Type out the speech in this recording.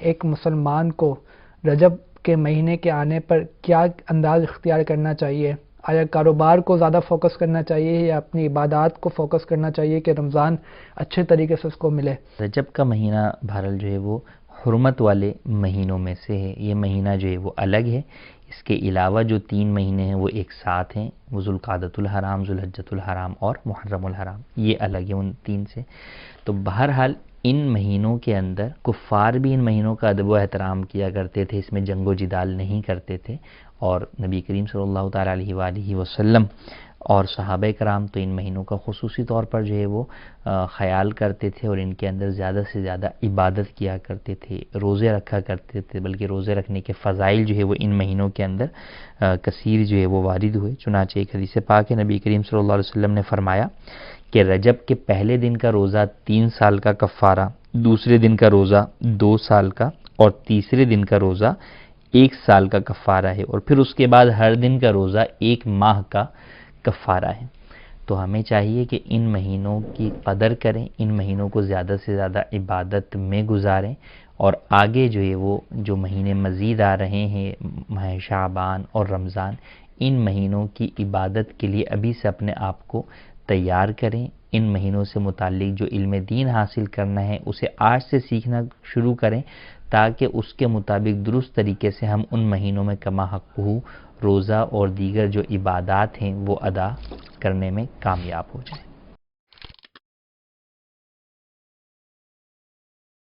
ایک مسلمان کو رجب کے مہینے کے آنے پر کیا انداز اختیار کرنا چاہیے؟ آیا کاروبار کو زیادہ فوکس کرنا چاہیے یا اپنی عبادات کو فوکس کرنا چاہیے کہ رمضان اچھے طریقے سے اس کو ملے؟ رجب کا مہینہ بہرحال جو ہے وہ حرمت والے مہینوں میں سے ہے. یہ مہینہ جو ہے وہ الگ ہے. اس کے علاوہ جو 3 مہینے ہیں وہ ایک ساتھ ہیں، وہ ذوالقعدۃ الحرام، ذوالحجۃ الحرام اور محرم الحرام. یہ الگ ہے ان 3 سے. تو بہرحال ان مہینوں کے اندر کفار بھی ان مہینوں کا ادب و احترام کیا کرتے تھے، اس میں جنگ و جدال نہیں کرتے تھے، اور نبی کریم صلی اللہ تعالیٰ علیہ وآلہ وسلم اور صحابہ کرام تو ان مہینوں کا خصوصی طور پر جو ہے وہ خیال کرتے تھے، اور ان کے اندر زیادہ سے زیادہ عبادت کیا کرتے تھے، روزے رکھا کرتے تھے، بلکہ روزے رکھنے کے فضائل جو ہے وہ ان مہینوں کے اندر کثیر جو ہے وہ وارد ہوئے. چنانچہ ایک حدیث پاک ہے، نبی کریم صلی اللہ علیہ وسلم نے فرمایا کہ رجب کے پہلے دن کا روزہ 3 سال کا کفارہ، دوسرے دن کا روزہ 2 سال کا، اور تیسرے دن کا روزہ 1 سال کا کفارہ ہے، اور پھر اس کے بعد ہر دن کا روزہ 1 ماہ کا کفارہ ہے. تو ہمیں چاہیے کہ ان مہینوں کی قدر کریں، ان مہینوں کو زیادہ سے زیادہ عبادت میں گزاریں، اور آگے جو ہے وہ جو مہینے مزید آ رہے ہیں، ماہ شعبان اور رمضان، ان مہینوں کی عبادت کے لیے ابھی سے اپنے آپ کو تیار کریں. ان مہینوں سے متعلق جو علم دین حاصل کرنا ہے اسے آج سے سیکھنا شروع کریں، تاکہ اس کے مطابق درست طریقے سے ہم ان مہینوں میں کما حق روزہ اور دیگر جو عبادات ہیں وہ ادا کرنے میں کامیاب ہو جائیں.